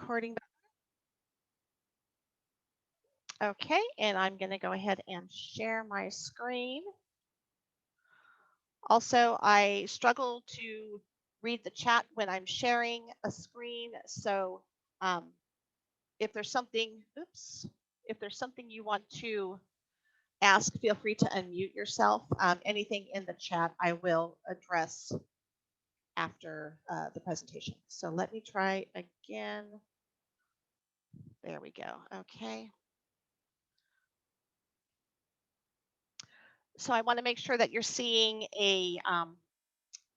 recording. Okay, and I'm going to go ahead and share my screen. Also, I struggle to read the chat when I'm sharing a screen. So um, if there's something, if there's something you want to ask, feel free to unmute yourself. Anything in the chat I will address after the presentation. So let me try again. There we go. Okay. So I want to make sure that you're seeing a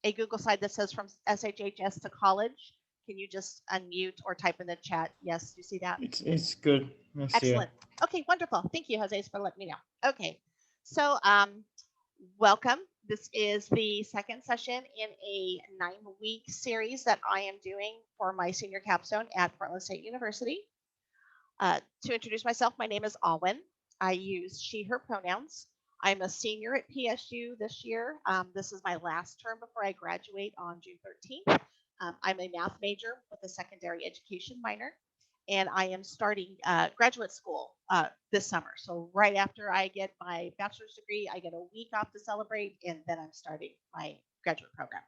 Google slide that says from SHHS to college. Can you just unmute or type in the chat? Yes, you see that? It's good. I see Excellent. it. Okay, wonderful. Thank you, Jose, for letting me know. Okay, so welcome. This is the second session in a 9-week series that I am doing for my senior capstone at Portland State University. To introduce myself, my name is Alwyn. I use she, her pronouns. I'm a senior at PSU this year. This is my last term before I graduate on June 13th. I'm a math major with a secondary education minor, and I am starting graduate school this summer. So right after I get my bachelor's degree, I get a week off to celebrate, and then I'm starting my graduate program.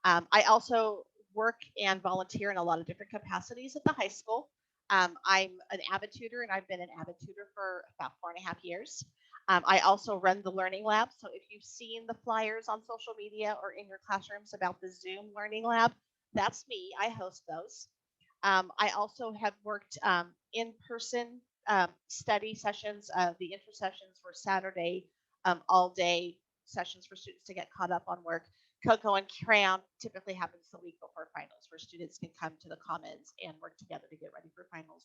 I also work and volunteer in a lot of different capacities at the high school. I'm an avid tutor, and I've been an avid tutor for about 4.5 years. I also run the Learning Lab. So if you've seen the flyers on social media or in your classrooms about the Zoom Learning Lab, that's me. I host those. I also have worked in-person study sessions. The intersessions were Saturday, all-day sessions for students to get caught up on work. Cocoa and Crayon typically happens the week before finals, where students can come to the commons and work together to get ready for finals.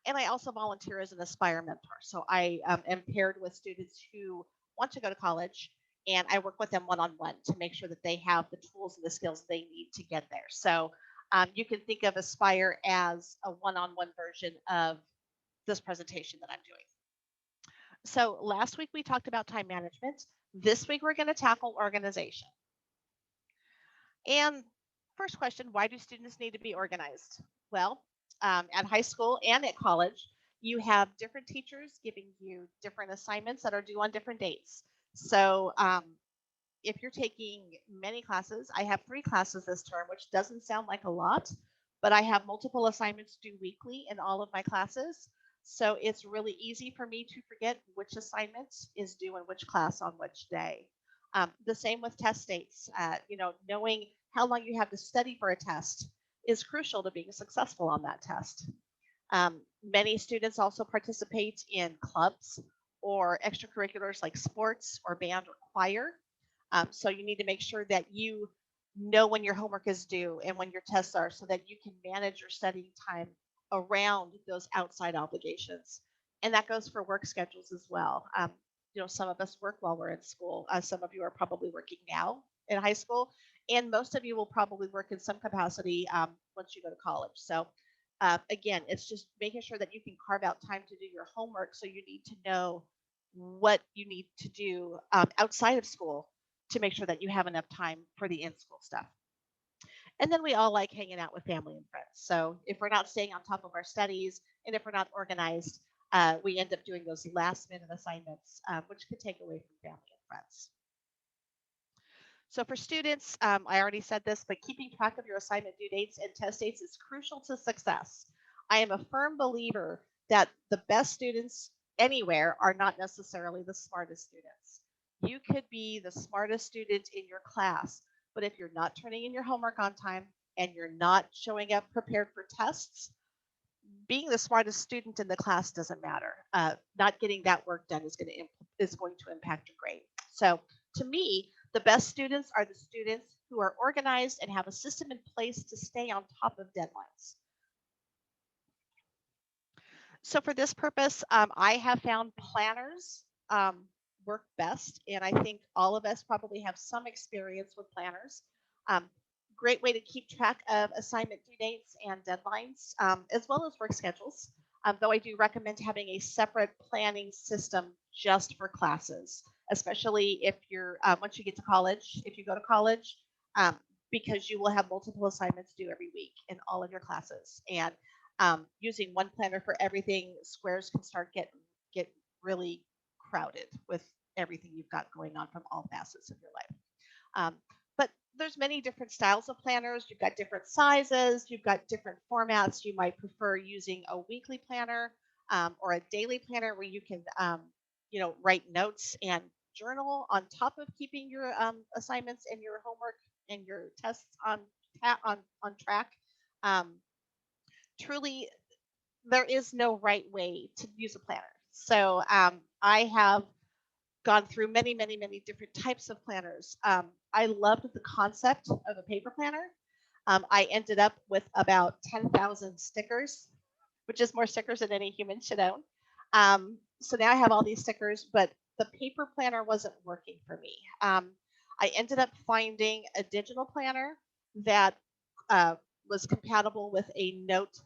And I also volunteer as an Aspire mentor. So I am paired with students who want to go to college, and I work with them one-on-one to make sure that they have the tools and the skills they need to get there. So you can think of Aspire as a one-on-one version of this presentation that I'm doing. So last week we talked about time management. This week we're going to tackle organization. And first question, why do students need to be organized? Well, at high school and at college, you have different teachers giving you different assignments that are due on different dates. So if you're taking many classes, I have 3 classes this term, which doesn't sound like a lot, but I have multiple assignments due weekly in all of my classes. So it's really easy for me to forget which assignment is due in which class on which day. The same with test dates. Knowing how long you have to study for a test is crucial to being successful on that test. Many students also participate in clubs or extracurriculars like sports or band or choir. So you need to make sure that you know when your homework is due and when your tests are so that you can manage your studying time around those outside obligations. And that goes for work schedules as well. Some of us work while we're in school. Some of you are probably working now in high school, and most of you will probably work in some capacity once you go to college. So again, it's just making sure that you can carve out time to do your homework. So you need to know what you need to do outside of school to make sure that you have enough time for the in-school stuff. And then we all like hanging out with family and friends. So if we're not staying on top of our studies and if we're not organized, we end up doing those last minute assignments, which could take away from family and friends. So for students, I already said this, but keeping track of your assignment due dates and test dates is crucial to success. I am a firm believer that the best students anywhere are not necessarily the smartest students. You could be the smartest student in your class, but if you're not turning in your homework on time and you're not showing up prepared for tests, being the smartest student in the class doesn't matter. Not getting that work done is going to impact your grade. So to me, the best students are the students who are organized and have a system in place to stay on top of deadlines. So for this purpose, I have found planners work best, and I think all of us probably have some experience with planners. Great way to keep track of assignment due dates and deadlines, as well as work schedules. Though I do recommend having a separate planning system just for classes, especially if you're once you get to college, if you go to college, because you will have multiple assignments due every week in all of your classes. And Using one planner for everything, squares can start get really crowded with everything you've got going on from all facets of your life. But there's many different styles of planners. You've got different sizes. You've got different formats. You might prefer using a weekly planner or a daily planner where you can, write notes and journal on top of keeping your assignments and your homework and your tests on track. Um, Truly, there is no right way to use a planner. So I have gone through many, many, many different types of planners. I loved the concept of a paper planner. I ended up with about 10,000 stickers, which is more stickers than any human should own. So now I have all these stickers, but the paper planner wasn't working for me. I ended up finding a digital planner that uh, was compatible with a note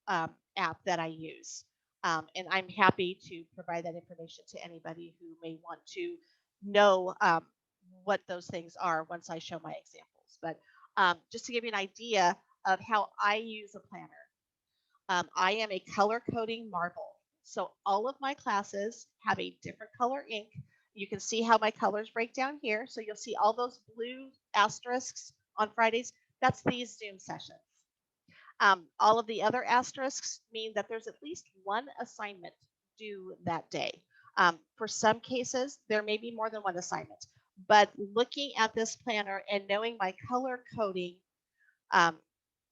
app that I use. And I'm happy to provide that information to anybody who may want to know what those things are once I show my examples. But just to give you an idea of how I use a planner, I am a color coding marvel. So all of my classes have a different color ink. You can see how my colors break down here. So you'll see all those blue asterisks on Fridays. That's these Zoom sessions. All of the other asterisks mean that there's at least one assignment due that day. For some cases, there may be more than one assignment, but looking at this planner and knowing my color coding um,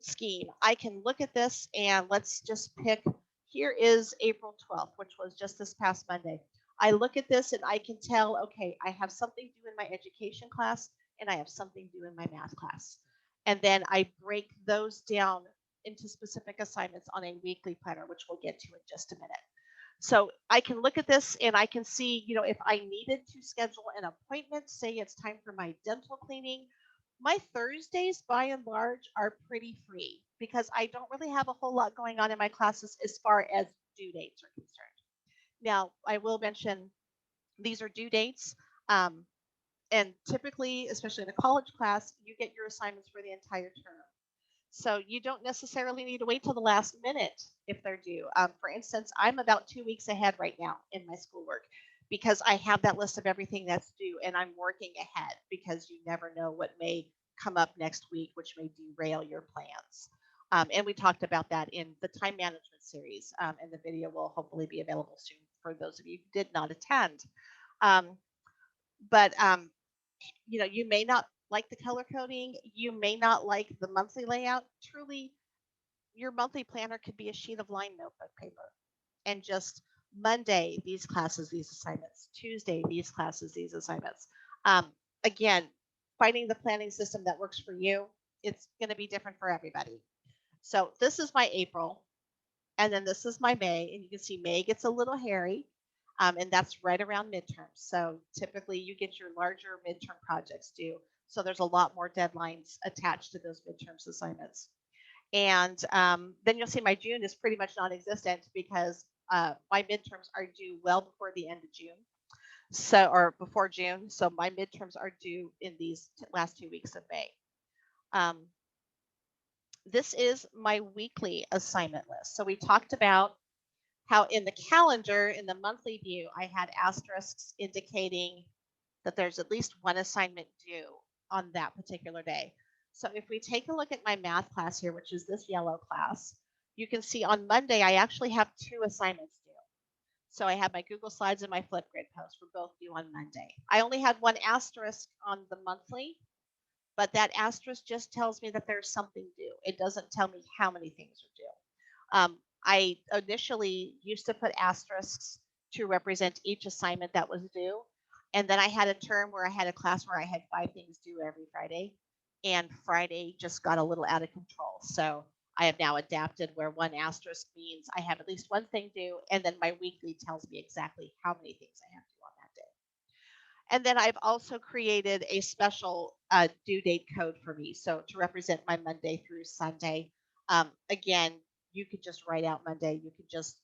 scheme, I can look at this and let's just pick. Here is April 12th, which was just this past Monday. I look at this and I can tell, okay, I have something due in my education class and I have something due in my math class. And then I break those down into specific assignments on a weekly planner, which we'll get to in just a minute. So I can look at this and I can see, if I needed to schedule an appointment, say it's time for my dental cleaning, my Thursdays by and large are pretty free because I don't really have a whole lot going on in my classes as far as due dates are concerned. Now, I will mention these are due dates. Um, and typically, especially in a college class, you get your assignments for the entire term. So you don't necessarily need to wait till the last minute if they're due. For instance, I'm about 2 weeks ahead right now in my schoolwork because I have that list of everything that's due and I'm working ahead because you never know what may come up next week, which may derail your plans. And we talked about that in the time management series, and the video will hopefully be available soon for those of you who did not attend. Um, but you may not like the color coding, you may not like the monthly layout. Truly, your monthly planner could be a sheet of line notebook paper and just Monday, these classes, these assignments, Tuesday, these classes, these assignments. Um, Again, finding the planning system that works for you, it's going to be different for everybody. So this is my April, and then this is my May, and you can see May gets a little hairy, and that's right around midterms. So typically you get your larger midterm projects due. So there's a lot more deadlines attached to those midterms assignments. And then you'll see my June is pretty much non-existent because my midterms are due well before the end of June. So, or before June. So my midterms are due in these last 2 weeks of May. Um, this is my weekly assignment list. So we talked about how in the calendar, in the monthly view, I had asterisks indicating that there's at least one assignment due on that particular day. So if we take a look at my math class here, which is this yellow class, you can see on Monday, I actually have two assignments due. So I have my Google Slides and my Flipgrid post were both due on Monday. I only had one asterisk on the monthly, but that asterisk just tells me that there's something due. It doesn't tell me how many things are due. I initially used to put asterisks to represent each assignment that was due. And then I had a term where I had a class where I had 5 things due every Friday. And Friday just got a little out of control. So I have now adapted where one asterisk means I have at least one thing due. And then my weekly tells me exactly how many things I have due on that day. And then I've also created a special due date code for me. So to represent my Monday through Sunday. Again, you could just write out Monday. You could just,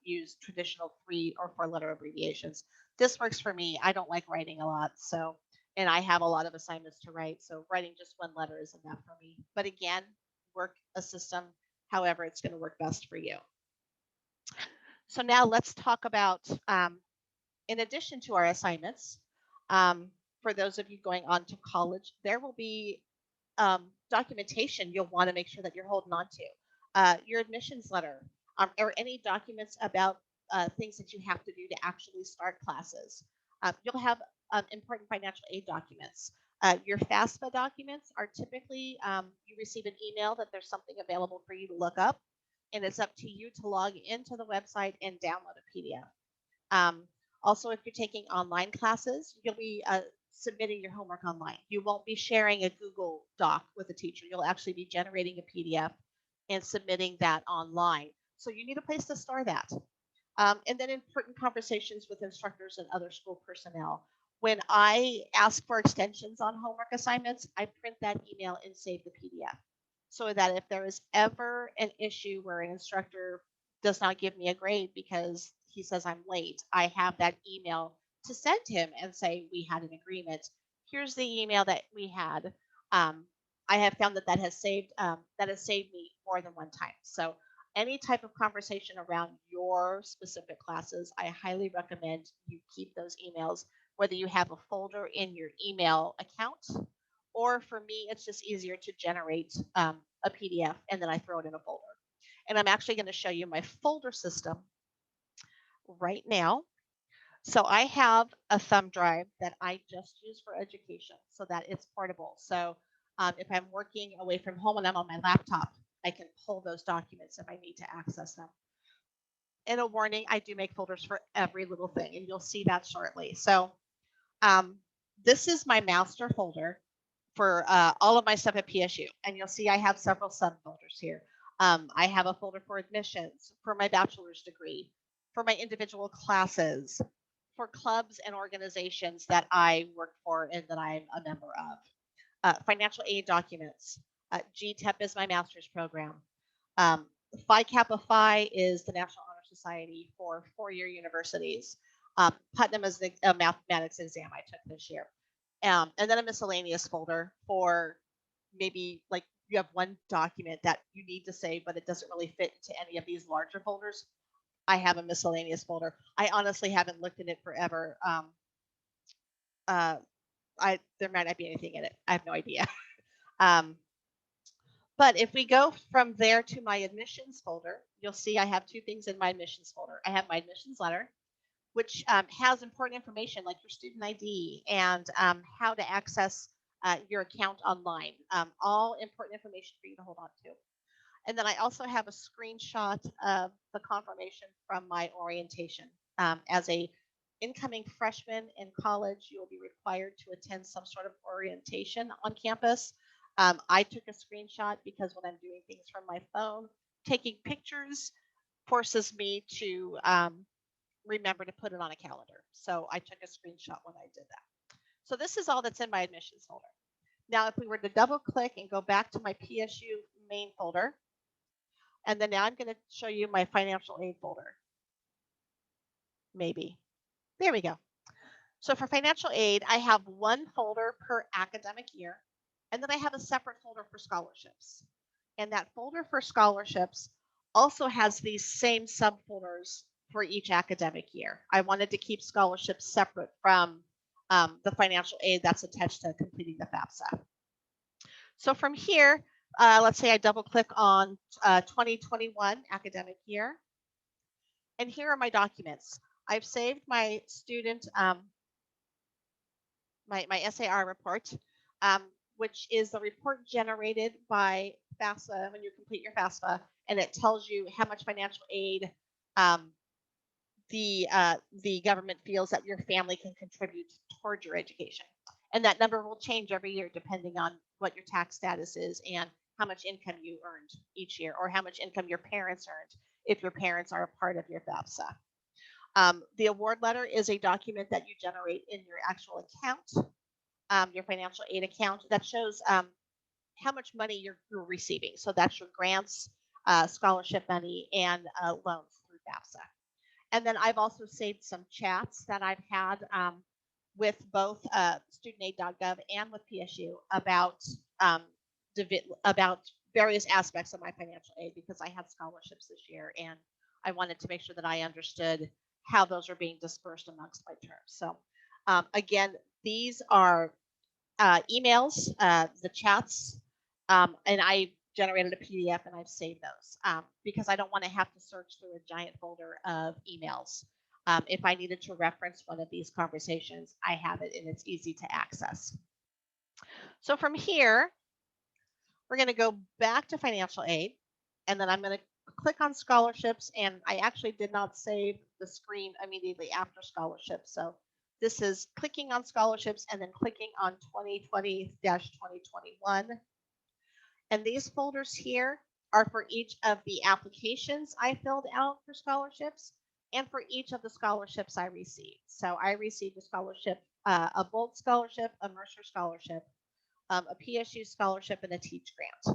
use traditional 3 or 4 letter abbreviations. This works for me. I don't like writing a lot. So, and I have a lot of assignments to write. So writing just one letter is enough for me. But again, work a system however it's going to work best for you. So now let's talk about, in addition to our assignments, for those of you going on to college, there will be documentation you'll want to make sure that you're holding on to. Your admissions letter, or any documents about things that you have to do to actually start classes. You'll have important financial aid documents. Your FAFSA documents are typically, you receive an email that there's something available for you to look up, and it's up to you to log into the website and download a PDF. Also, if you're taking online classes, you'll be submitting your homework online. You won't be sharing a Google Doc with a teacher. You'll actually be generating a PDF and submitting that online. So you need a place to store that. And then important conversations with instructors and other school personnel. When I ask for extensions on homework assignments, I print that email and save the PDF so that if there is ever an issue where an instructor does not give me a grade because he says I'm late, I have that email to send him and say, we had an agreement. Here's the email that we had. I have found that has saved me more than one time. So any type of conversation around your specific classes, I highly recommend you keep those emails, whether you have a folder in your email account, or for me, it's just easier to generate a PDF and then I throw it in a folder. And I'm actually going to show you my folder system right now. So I have a thumb drive that I just use for education so that it's portable. So if I'm working away from home and I'm on my laptop, I can pull those documents if I need to access them. And a warning, I do make folders for every little thing, and you'll see that shortly. So this is my master folder for all of my stuff at PSU. And you'll see I have several subfolders here. I have a folder for admissions, for my bachelor's degree, for my individual classes, for clubs and organizations that I work for and that I'm a member of. Financial aid documents. GTEP is my master's program. Phi Kappa Phi is the National Honor Society for four-year universities. Putnam is the mathematics exam I took this year. And then a miscellaneous folder for maybe like you have one document that you need to save, but it doesn't really fit into any of these larger folders. I have a miscellaneous folder. I honestly haven't looked at it forever. There might not be anything in it. I have no idea. But if we go from there to my admissions folder, you'll see I have two things in my admissions folder. I have my admissions letter, which has important information like your student ID and how to access your account online. All important information for you to hold on to. And then I also have a screenshot of the confirmation from my orientation. As a incoming freshman in college, you will be required to attend some sort of orientation on campus. I took a screenshot because when I'm doing things from my phone, taking pictures forces me to remember to put it on a calendar. So I took a screenshot when I did that. So this is all that's in my admissions folder. Now, if we were to double click and go back to my PSU main folder, and then now I'm going to show you my financial aid folder. Maybe. There we go. So for financial aid, I have one folder per academic year, and then I have a separate folder for scholarships. And that folder for scholarships also has these same subfolders for each academic year. I wanted to keep scholarships separate from the financial aid that's attached to completing the FAFSA. So from here, let's say I double click on 2021 academic year. And here are my documents. I've saved my student, my SAR report, which is the report generated by FAFSA when you complete your FAFSA, and it tells you how much financial aid the government feels that your family can contribute toward your education. And that number will change every year depending on what your tax status is and how much income you earned each year, or how much income your parents earned if your parents are a part of your FAFSA. The award letter is a document that you generate in your actual account, your financial aid account, that shows how much money you're receiving. So that's your grants, scholarship money, and loans through FAFSA. And then I've also saved some chats that I've had with both studentaid.gov and with PSU about various aspects of my financial aid because I had scholarships this year and I wanted to make sure that I understood how those are being dispersed amongst my terms. So, again, these are emails, the chats, and I generated a PDF and I've saved those because I don't want to have to search through a giant folder of emails. If I needed to reference one of these conversations, I have it and it's easy to access. So from here, we're going to go back to financial aid, and then I'm going to click on scholarships, and I actually did not save the screen immediately after scholarships. So this is clicking on scholarships and then clicking on 2020-2021. And these folders here are for each of the applications I filled out for scholarships and for each of the scholarships I received. So I received a scholarship, a Bolt scholarship, a Mercer scholarship, a PSU scholarship, and a Teach grant.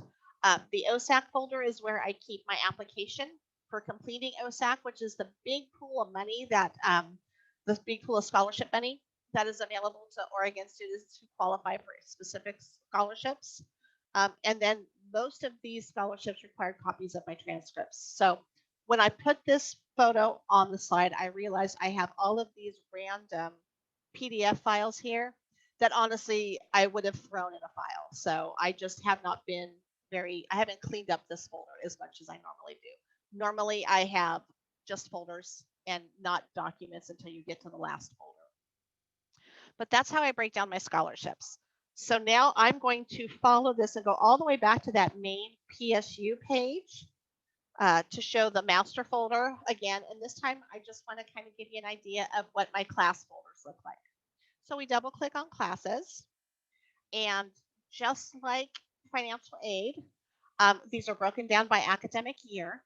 The OSAC folder is where I keep my application for completing OSAC, which is the big pool of money that the big pool of scholarship money that is available to Oregon students who qualify for specific scholarships. And then most of these scholarships required copies of my transcripts. So when I put this photo on the slide, I realized I have all of these random PDF files here that honestly I would have thrown in a file. So I just have not been I haven't cleaned up this folder as much as I normally do. Normally I have just folders and not documents until you get to the last folder. But that's how I break down my scholarships. So now I'm going to follow this and go all the way back to that main PSU page to show the master folder again. And this time I just want to kind of give you an idea of what my class folders look like. So we double click on classes, and just like financial aid, these are broken down by academic year.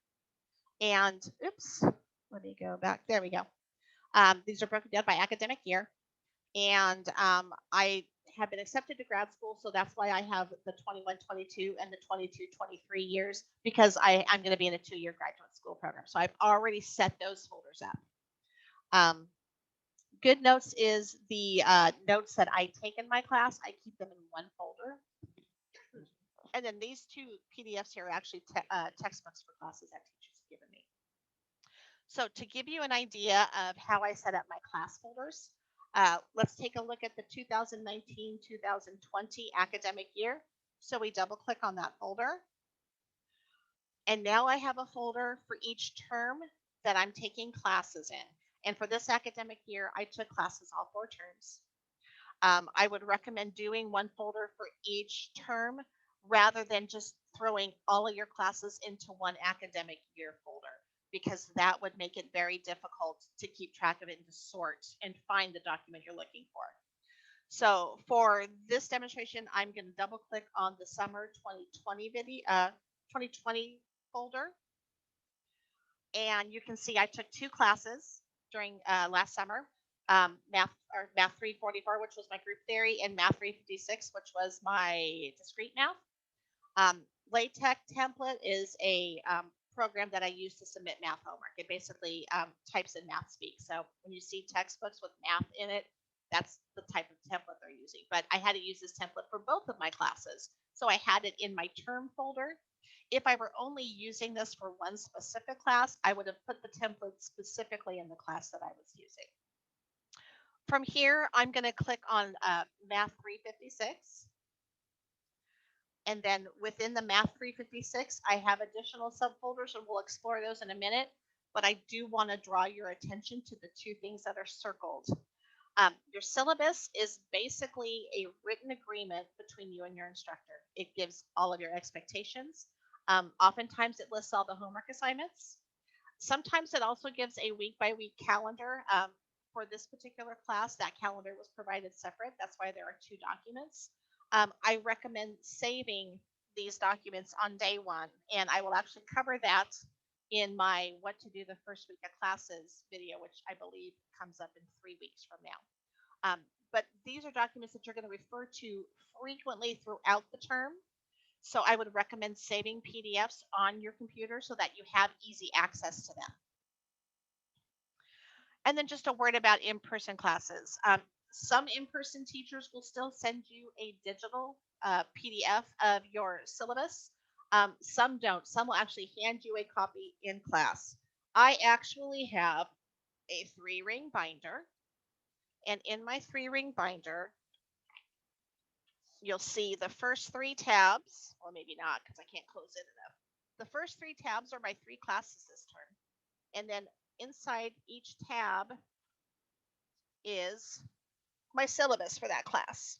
And oops, let me go back. There we go. These are broken down by academic year. And I have been accepted to grad school, so that's why I have the 21-22 and the 22-23 years, because I'm going to be in a 2-year graduate school program. So I've already set those folders up. Good Notes is the notes that I take in my class. I keep them in one folder. And then these two PDFs here are actually textbooks for classes that teachers have given me. So to give you an idea of how I set up my class folders, let's take a look at the 2019-2020 academic year. So we double click on that folder. And now I have a folder for each term that I'm taking classes in. And for this academic year, I took classes all 4 terms. I would recommend doing one folder for each term rather than just throwing all of your classes into one academic year folder, because that would make it very difficult to keep track of it and to sort and find the document you're looking for. So for this demonstration, I'm going to double click on the summer 2020 folder. And you can see I took 2 classes during last summer, Math 344, which was my group theory, and Math 356, which was my discrete math. LaTeX template is a program that I use to submit math homework. It basically types in math speak. So when you see textbooks with math in it, that's the type of template they're using. But I had to use this template for both of my classes. So I had it in my term folder. If I were only using this for one specific class, I would have put the template specifically in the class that I was using. From here, I'm going to click on Math 356. And then within the Math 356, I have additional subfolders, and we'll explore those in a minute. But I do want to draw your attention to the 2 things that are circled. Your syllabus is basically a written agreement between you and your instructor. It gives all of your expectations. Oftentimes it lists all the homework assignments. Sometimes it also gives a week-by-week calendar. For this particular class, that calendar was provided separate. That's why there are 2 documents. I recommend saving these documents on day 1, and I will actually cover that in my What to Do the First Week of Classes video, which I believe comes up in 3 weeks from now. But these are documents that you're going to refer to frequently throughout the term. So I would recommend saving PDFs on your computer so that you have easy access to them. And then just a word about in-person classes. Some in-person teachers will still send you a digital PDF of your syllabus. Some don't. Some will actually hand you a copy in class. I actually have a 3-ring binder, and in my 3-ring binder, you'll see the first 3 tabs, or maybe not because I can't close it enough. The first 3 tabs are my 3 classes this term. And then inside each tab is my syllabus for that class.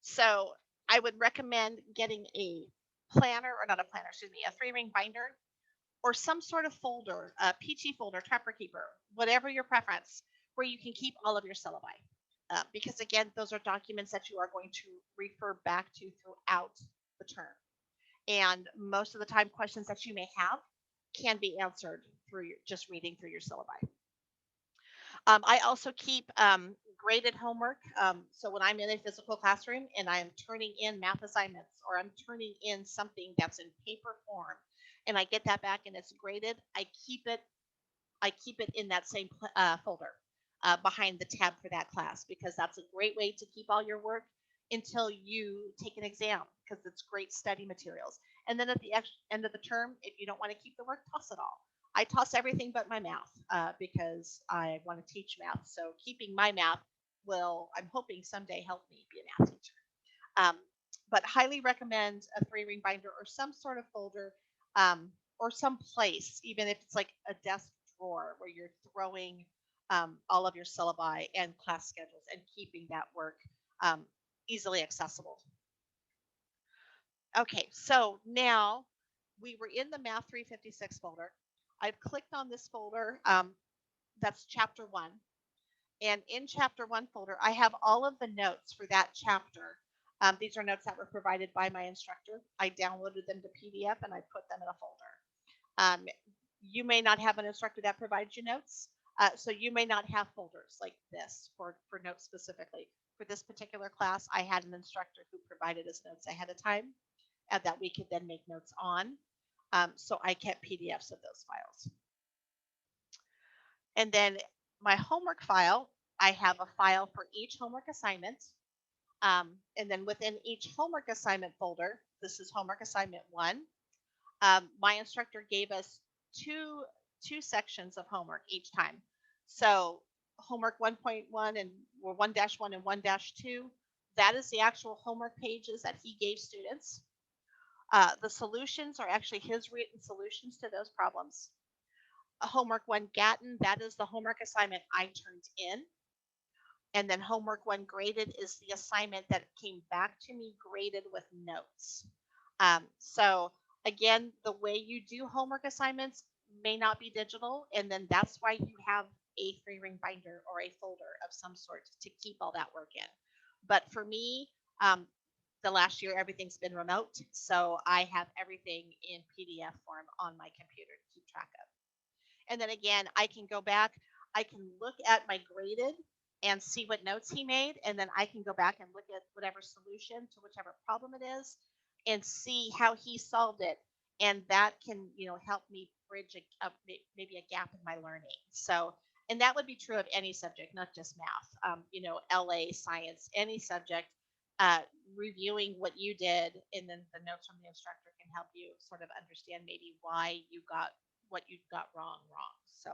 So I would recommend getting a planner, or not a planner, excuse me, a 3-ring binder, or some sort of folder, a PT folder, Trapper Keeper, whatever your preference, where you can keep all of your syllabi. Because again, those are documents that you are going to refer back to throughout the term. And most of the time, questions that you may have can be answered through just reading through your syllabi. I also keep graded homework. So when I'm in a physical classroom and I'm turning in math assignments, or I'm turning in something that's in paper form, and I get that back and it's graded, I keep it in that same folder behind the tab for that class, because that's a great way to keep all your work until you take an exam, because it's great study materials. And then at the end of the term, if you don't want to keep the work, toss it all. I toss everything but my math because I want to teach math. So keeping my math will, I'm hoping, someday help me be a math teacher. Um, but highly recommend a 3-ring binder or some sort of folder, or some place, even if it's like a desk drawer where you're throwing all of your syllabi and class schedules and keeping that work um, easily accessible. Okay, so now we were in the Math 356 folder. I've clicked on this folder. That's chapter 1. And in chapter 1 folder, I have all of the notes for that chapter. These are notes that were provided by my instructor. I downloaded them to PDF and I put them in a folder. You may not have an instructor that provides you notes. So you may not have folders like this for notes specifically. For this particular class, I had an instructor who provided us notes ahead of time that we could then make notes on. So I kept PDFs of those files. And then my homework file, I have a file for each homework assignment. And then within each homework assignment folder, this is homework assignment 1. My instructor gave us two sections of homework each time. So homework 1.1 and or 1-1 and 1-2, that is the actual homework pages that he gave students. The solutions are actually his written solutions to those problems. Homework 1 Gatton, that is the homework assignment I turned in. And then homework 1 graded is the assignment that came back to me graded with notes. So again, the way you do homework assignments may not be digital, and then that's why you have a 3-ring binder or a folder of some sort to keep all that work in. But for me, the last year everything's been remote, so I have everything in PDF form on my computer to keep track of. And then again, I can go back, I can look at my graded and see what notes he made, and then I can go back and look at whatever solution to whichever problem it is and see how he solved it. And that can, help me bridge maybe a gap in my learning. So, and that would be true of any subject, not just math. LA, science, any subject. Reviewing what you did and then the notes from the instructor can help you sort of understand maybe why you got what you got wrong. So,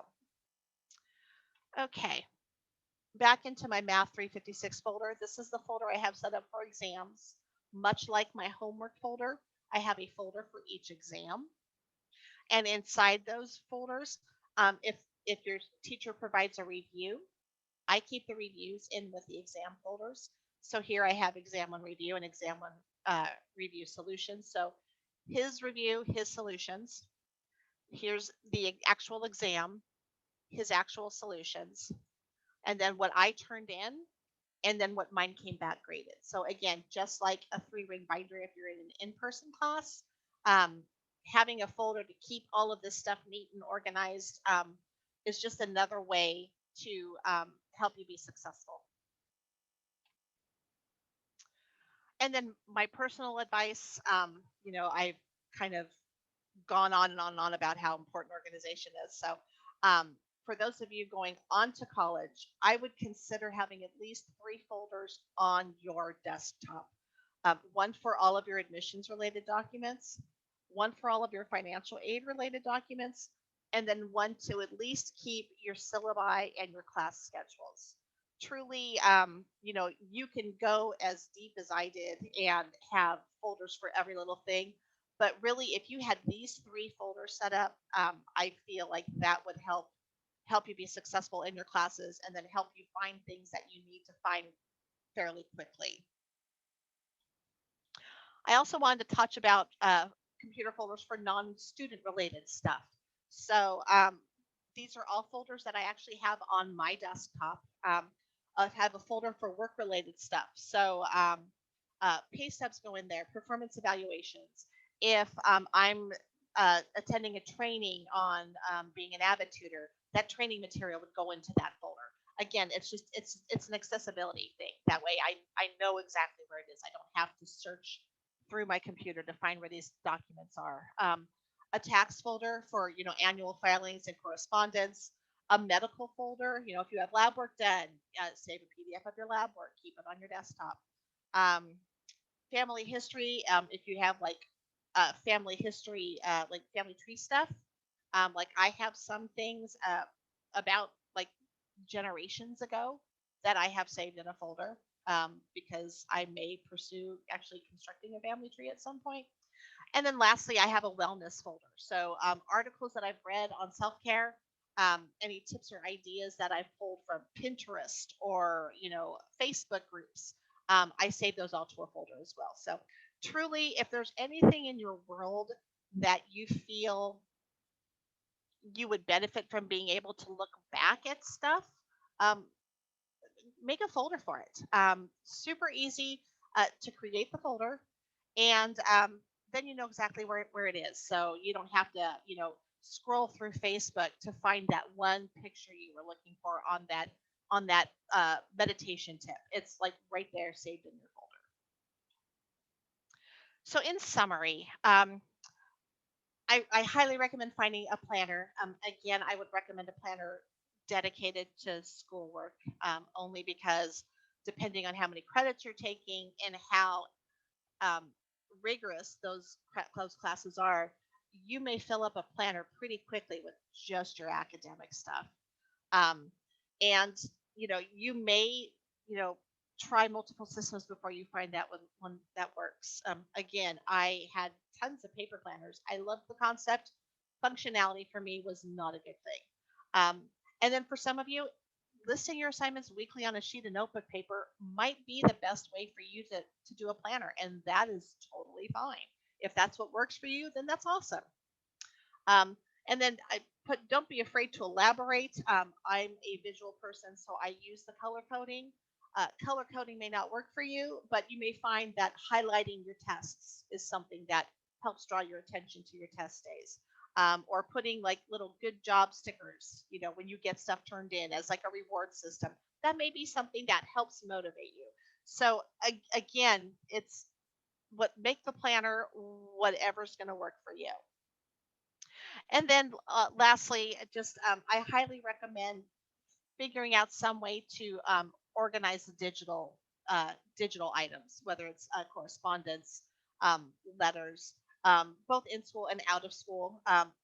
okay, back into my Math 356 folder. This is the folder I have set up for exams. Much like my homework folder, I have a folder for each exam. And inside those folders, if your teacher provides a review, I keep the reviews in with the exam folders. So here I have exam 1 review and exam 1 review solutions. So his review, his solutions. Here's the actual exam, his actual solutions, and then what I turned in, and then what mine came back graded. So again, just like a 3-ring binder if you're in an in-person class, having a folder to keep all of this stuff neat and organized is just another way to help you be successful. And then my personal advice, I've kind of gone on and on and on about how important organization is. So for those of you going on to college, I would consider having at least 3 folders on your desktop. One for all of your admissions related documents, one for all of your financial aid related documents, and then one to at least keep your syllabi and your class schedules. Truly, you can go as deep as I did and have folders for every little thing. But really, if you had these three folders set up, I feel like that would help you be successful in your classes and then help you find things that you need to find fairly quickly. I also wanted to touch about computer folders for non-student related stuff. So these are all folders that I actually have on my desktop. I have a folder for work related stuff. So pay stubs go in there, performance evaluations. If I'm attending a training on being an Avid tutor, that training material would go into that folder. Again, it's an accessibility thing. That way, I know exactly where it is. I don't have to search through my computer to find where these documents are. A tax folder for annual filings and correspondence. A medical folder, if you have lab work done, save a PDF of your lab work, keep it on your desktop. Um, Family history, if you have like family history, like family tree stuff. Like I have some things about like generations ago that I have saved in a folder because I may pursue actually constructing a family tree at some point. And then lastly, I have a wellness folder. So articles that I've read on self care, any tips or ideas that I've pulled from Pinterest or Facebook groups, I save those all to a folder as well. So truly, if there's anything in your world that you feel you would benefit from being able to look back at stuff, um, make a folder for it. Super easy to create the folder, and then you know exactly where it is. So you don't have to, scroll through Facebook to find that one picture you were looking for on that meditation tip. It's like right there, saved in your folder. So in summary, I highly recommend finding a planner. Again, I would recommend a planner dedicated to schoolwork, only because depending on how many credits you're taking and how um, rigorous those classes are, you may fill up a planner pretty quickly with just your academic stuff. Um, and you may you know try multiple systems before you find that one that works. Again, I had tons of paper planners. I loved the concept. Functionality for me was not a good thing. Um, and then for some of you, listing your assignments weekly on a sheet of notebook paper might be the best way for you to do a planner, and that is totally fine. If that's what works for you, then that's awesome. Um, and then I put, don't be afraid to elaborate. I'm a visual person, so I use the color coding. Color coding may not work for you, but you may find that highlighting your tests is something that helps draw your attention to your test days. Or putting like little good job stickers, when you get stuff turned in as like a reward system. That may be something that helps motivate you. So again, it's what make the planner whatever's going to work for you. And then lastly, just I highly recommend figuring out some way to organize the digital items, whether it's correspondence, letters, both in school and out of school.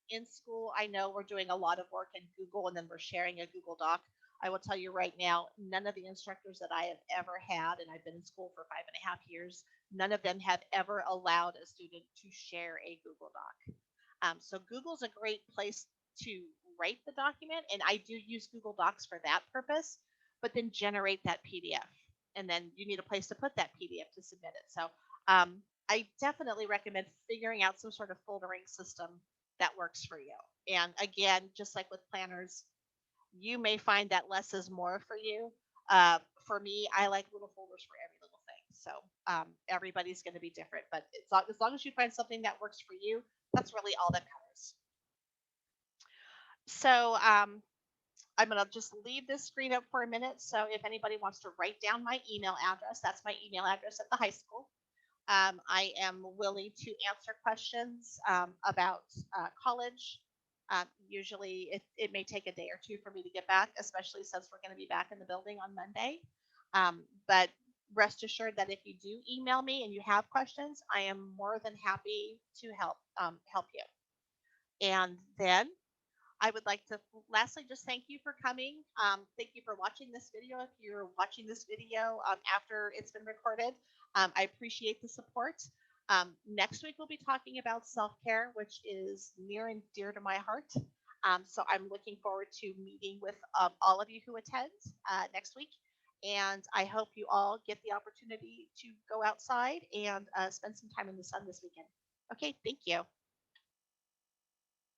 In school, I know we're doing a lot of work in Google, and then we're sharing a Google Doc. I will tell you right now, none of the instructors that I have ever had, and I've been in school for 5.5 years, none of them have ever allowed a student to share a Google Doc. So Google's a great place to write the document, and I do use Google Docs for that purpose, but then generate that PDF. And then you need a place to put that PDF to submit it. So I definitely recommend figuring out some sort of foldering system that works for you. And again, just like with planners, you may find that less is more for you. For me, I like little folders for every little thing. So everybody's going to be different, but as long as you find something that works for you, that's really all that matters. So I'm going to just leave this screen up for a minute. So if anybody wants to write down my email address, that's my email address at the high school. I am willing to answer questions about college. Usually, it may take a day or two for me to get back, especially since we're going to be back in the building on Monday. But rest assured that if you do email me and you have questions, I am more than happy to help you. And then I would like to lastly just thank you for coming. Thank you for watching this video. If you're watching this video after it's been recorded, I appreciate the support. Next week, we'll be talking about self care, which is near and dear to my heart. So I'm looking forward to meeting with all of you who attend next week. And I hope you all get the opportunity to go outside and spend some time in the sun this weekend. Okay, thank you.